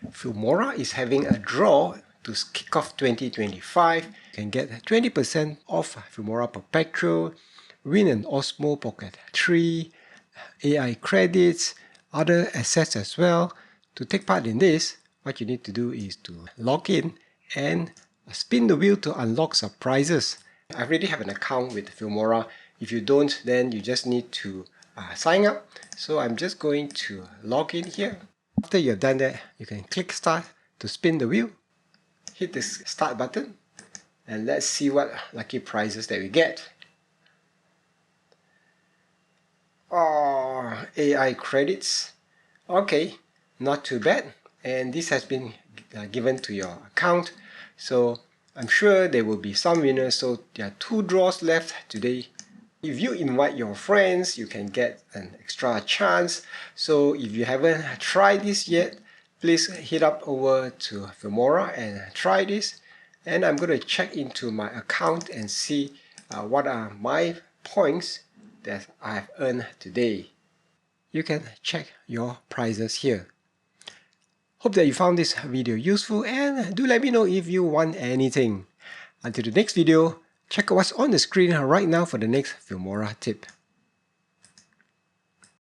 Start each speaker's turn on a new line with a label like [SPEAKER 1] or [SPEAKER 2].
[SPEAKER 1] Filmora is having a draw to kick off 2025. You can get 20% off Filmora Perpetual, win an Osmo Pocket 3, AI credits, other assets as well. To take part in this, what you need to do is to log in and spin the wheel to unlock surprises. I already have an account with Filmora. If you don't, then you just need to sign up. So I'm just going to log in here. After you've done that, you can click start to spin the wheel. Hit the start button and let's see what lucky prizes that we get. Oh, AI credits. Okay, not too bad. And this has been given to your account. So I'm sure there will be some winners. So there are 2 draws left today. If you invite your friends, you can get an extra chance. So if you haven't tried this yet, please head up over to Filmora and try this. And I'm going to check into my account and see what are my points that I have earned today. You can check your prizes here. Hope that you found this video useful, and do let me know if you want anything. Until the next video, check out what's on the screen right now for the next Filmora tip.